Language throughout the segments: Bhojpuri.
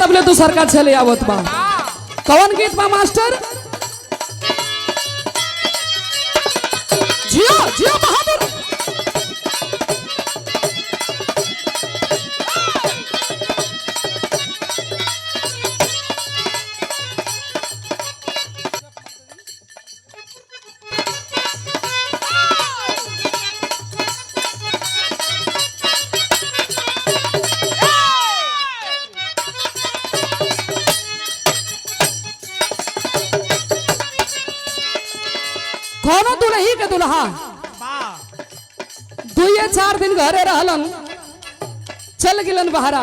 तबले तू सरकार चले आवत बा। कौन गीत बा मास्टर? जियो जियो बहादुर। कोनो दुल्ही के दुल्हा दुए 4 दिन घरे रहलन, चल गिलन बहरा।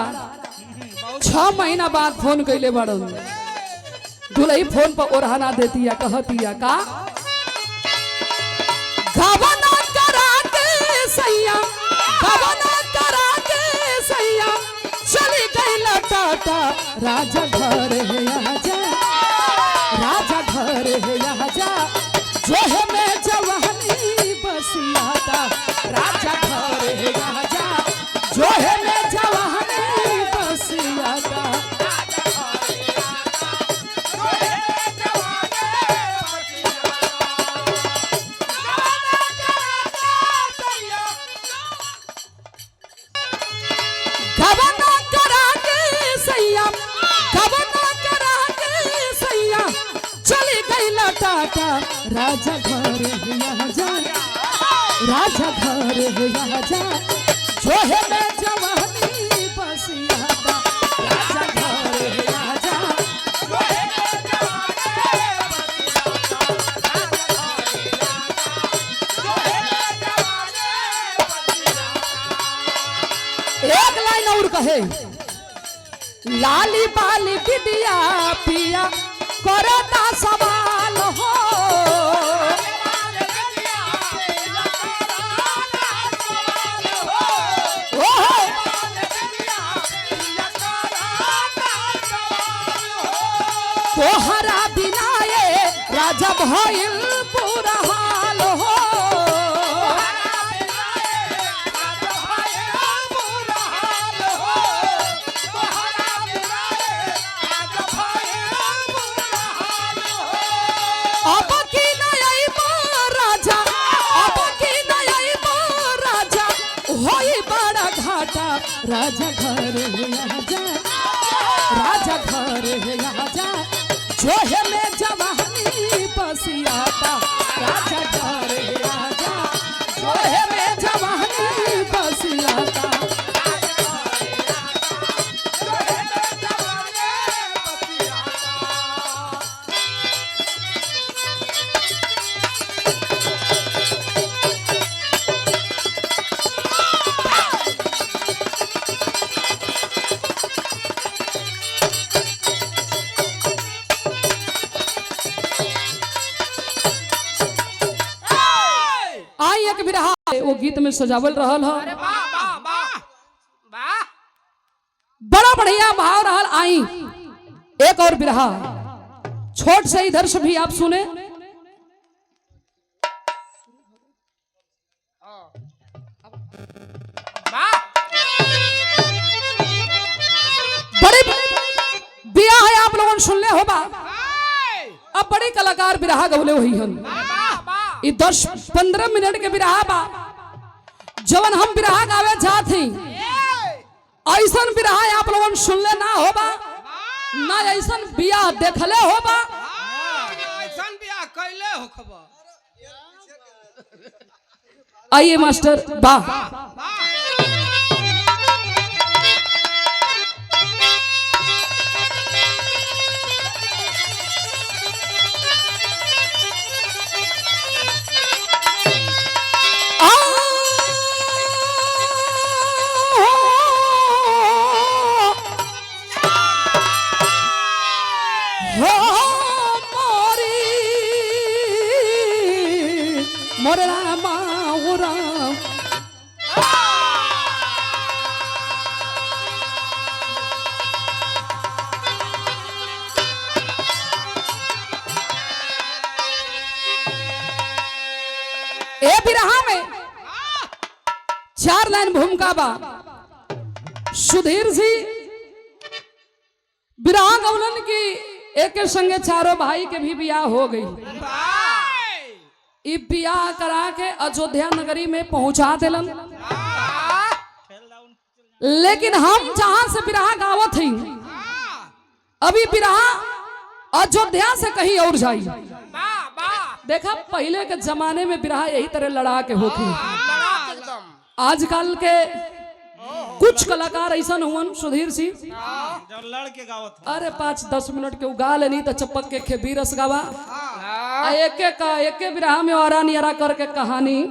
6 महीना बाद फोन कैले बड़न। दुल्ही फोन पर ओरहना देती या कहती या का गवना करा के सैया, गवना करा के सैया, चली गई टाटा राजा घर है आजा, राजा घर है आजा, जो है मैं जवानी बसियाता, राजा घर है आजा, जो है मैं जवानी बसियाता। गवना करा के सैया, गवना करा के सैया, चली गई टाटा राजा घर है आजा, राजा घर है आजा, जो है मैं जवानी बसियाता, राजा घर है आजा, जो है मैं जवानी बसियाता, जो है मैं जवानी बसियाता। एक लाइन और कहे लाली बाली बिटिया पिया करता सवाल हो, तोहरा बिना ये राजा भइल पूरा हाल हो, अब की नई राजा, अब की नई राजा, होई बड़ा घाटा राजा घर है आजा, राजा घर है आजा, जो है मैं जवानी बसियाता, राजा घर है आजा, जो है मैं जवानी बसियाता। एक बिरहा वो गीत में सजावल रहल हो, बड़ा बढ़िया भाव रहल। आई एक और बिरहा छोट से इधर से भी आप सुने। बड़े बिया है आप लोगों ने सुनले होगा। अब बड़े कलाकार बिरहा गवले हुई हन। 10-15 मिनट के बिरहा बा, जवन हम बिरहा गावे जात ही ऐसन बिरहा आप लोगन सुनले ना होबा, ना ऐसन बिया देखले होबा, ऐसन बिया कैले होखबा। आइए मास्टर वाह। मोरे रामा ओ राम, ए बिरहा में 4 लाइन भूमिका बा। सुधीर जी बिरहा गौलन की एक के संगे चारों भाई के भी बियाह हो गई। ई बियाह करा के अयोध्या नगरी में पहुंचा दिलन। लेकिन हम जहां से बिरहा गावत हई अभी बिरहा अयोध्या से कहीं और जाई। देखा पहले के जमाने में बिरहा यही तरह लड़ा के होती। आजकल के कुछ कलाकार ऐसा हुआ सुधीर सिंह लड़ के गावत अरे 5-10 मिनट के उगा लेनी तो चपक के खेबी रस गावा एक बिरहा में और नियरा करके कहानी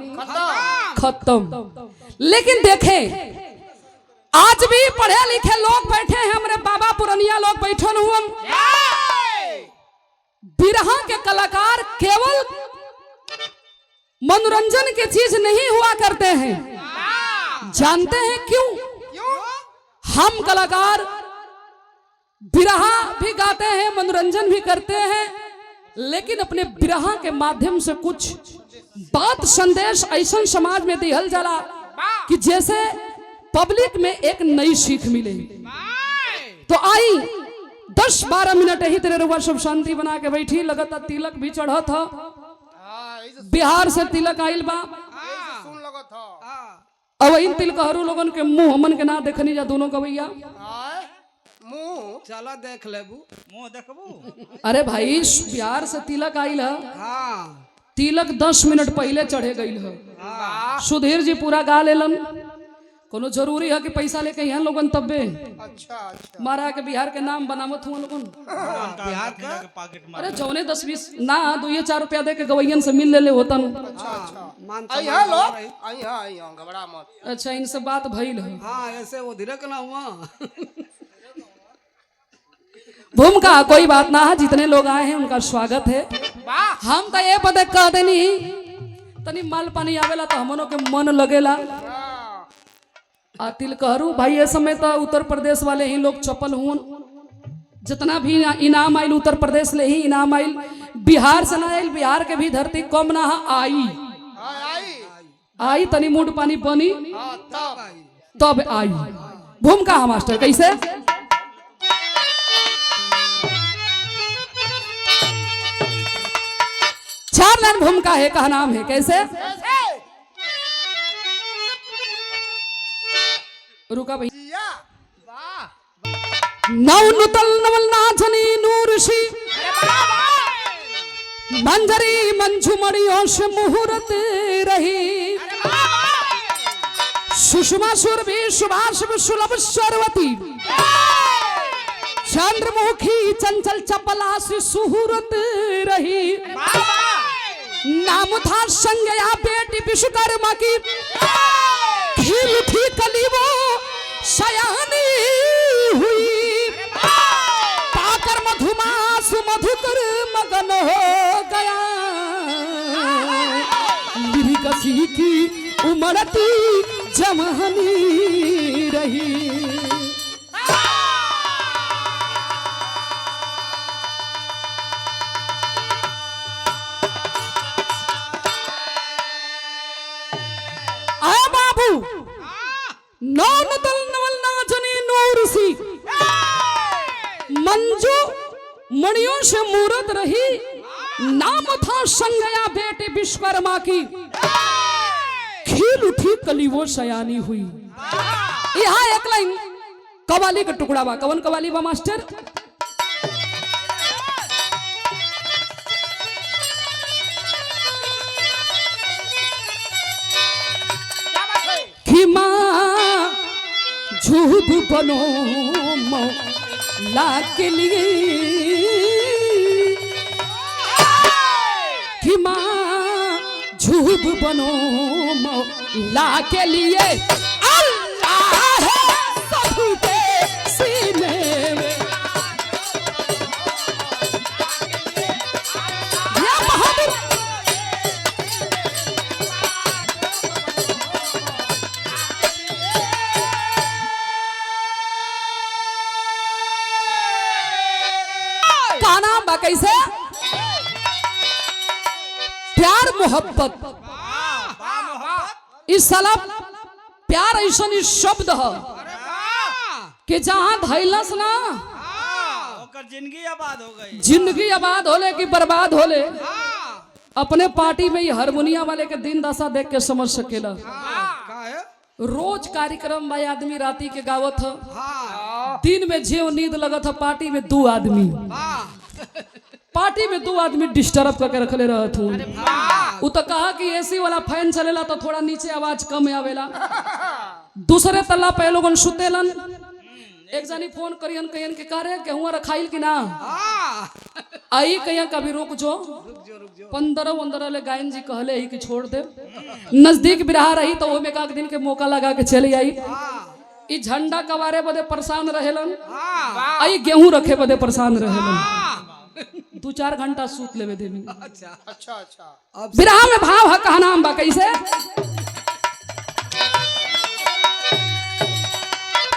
खत्म। लेकिन देखे आज भी पढ़े लिखे लोग बैठे हैं, हमारे बाबा पुरनिया लोग बैठे हुए। बिरहा के कलाकार केवल मनोरंजन की चीज नहीं हुआ करते हैं। जानते हैं क्यों? हम कलाकार बिरहा भी गाते हैं, मनोरंजन भी करते हैं, लेकिन अपने बिरहा के माध्यम से कुछ बात संदेश ऐसा समाज में दिहल जाला कि जैसे पब्लिक में एक नई सीख मिले। तो आई 10-12 मिनट यही तेरे रुआ सब शांति बना के बैठी। लगता तिलक भी चढ़ा था, बिहार से तिलक आइल बा। अब इन तिलकहरू लोगन के मुंह हमन के ना देखनी जा दोनों गवैया मुंह चला देख लेबू मुंह देखबू। अरे भाई बिहार से तिलक आइल है। हाँ तिलक 10 मिनट पहले चढ़े गई है। सुधीर जी पूरा गा लेलन। कोनो जरूरी है कि पैसा लेके यहाँ लोगन तब्बे अच्छा मारा के बिहार के नाम बनावत हुआ लोगन। बिहार का पॉकेट मार अरे जौने 10-20 ना 2-4 रुपया दे के गवैयन से मिल ले होता नु। आई हां लोग आई हां घबरा मत। अच्छा इनसे बात भइल है। हाँ ऐसे वो धीरे के ना हुआ। भूमिका कोई बात ना है, जितने लोग आए हैं उनका स्वागत है। हम तो ये पता कह देनी तनी माल पानी आवेला तो हमनों के मन लगेला। आ तिलकहरू भाई ये समय तो उत्तर प्रदेश वाले ही लोग चपल हुन। जितना भी इनाम आइल उत्तर प्रदेश ले ही इनाम आइल, बिहार से ना आइल। बिहार के भी धरती कम ना आई आई तनी मूड पानी बनी तब आई। भूमिका है मास्टर कैसे? चार लाइन भूमिका है, कहा नाम है कैसे? रुका भाई। नवनुतल नवल नाचनी नूरशी मंजरी मंझुमड़ियों से मुहूर्त रही। सुषमा सुरभि सुभाष सुलभ सरवती चंद्रमुखी चंचल चपला से सुहूर्त रही। नाम था संज्ञा बेटी विश्वकर्मा की, खिल थी कली वो सयानी हुई। पाकर मधुमास मधुकर मगन हो गया, कसी की उमड़ती जवानी रही। नौनतल नवल नाचनी नूरसी मंजू मणियों से मूरत रही। नाम था संज्ञा बेटी विश्वकर्मा की, खिल उठी कली वो सयानी हुई। यहाँ एक लाइन कवाली का टुकड़ा बा। कवन कवाली बा मास्टर? झूब बनो मौला के लिए, कि माँ झूब बनो मौला के लिए। अल्लाह है सबके सीने में। कैसे? प्यार मोहब्बत। इस साला प्यार ऐसा शब्द है कि जहां धैलस ना हमार जिंदगी आबाद हो गई। जिंदगी आबाद होले कि बर्बाद होले अपने पार्टी में ही हारमोनिया वाले के दिन दशा देख के समझ सकेला। का है रोज कार्यक्रम भाई आदमी राती के गावत ह, हाँ दिन में जेव नींद लगत ह, पार्टी में 2 आदमी पार्टी में 2 आदमी डिस्टर्ब करके रखले रहत हूँ। वो तो कहा कि एसी वाला फैन चलेला तो थोड़ा नीचे आवाज कम आवेला। दूसरे तल्ला पे लोगन सुतेलन। एक जनी फोन करियन कहियन के करे गेहुआ रखाइल कि ना आई कहियन कभी रुक जो 15 ले गायन जी कहले ही कि छोड़ दे। नजदीक बिरहा रही तो ओमे एक दिन के मौका लगा के चली आई। ई झंडा कवारे बदे परेशान रहेलन, आई गेहूं रखे बदे परेशान रहेलन। 2-4 घंटा सूत लेवे देवी। अच्छा अच्छा अच्छा बिरहा में भाव है, कहा नाम बा कैसे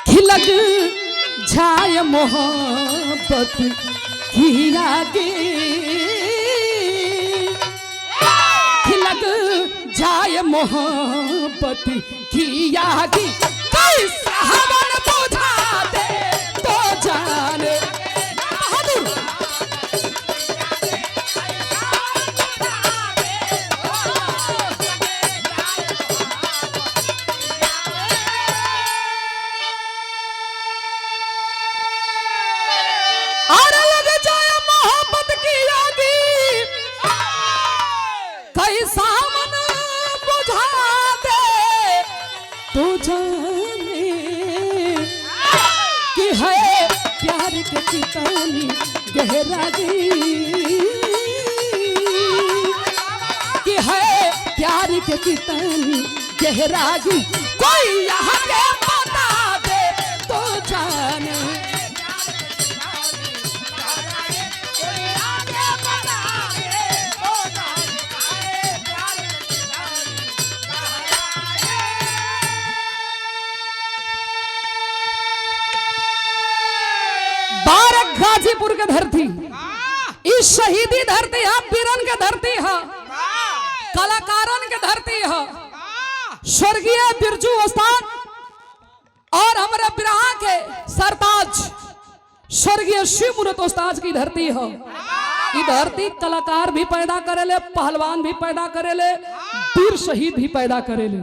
खिलग जाय मोहब्बत की आगे, खिलग जाय मोहब्बत की आगे, कैसा हवन बुझा दे तो जाने बहादुर। और लग जाए मोहब्बत की आगी, कैसा मन बुझा दे तू जाने कि है प्यार के कितनी गहराई, कि है प्यार के कितनी गहराई, कोई यहाँ के बता दे तो जाने। बारक गाजीपुर के धरती, इस शहीदी धरती है, वीरन के धरती है, कलाकारन के धरती है। स्वर्गीय बिरजू उस्ताद और हमारे बिरहा के सरताज स्वर्गीय शिव मूरत उस्ताद की धरती है। ये धरती कलाकार भी पैदा करेले, पहलवान भी पैदा करेले, वीर शहीद भी पैदा करेले।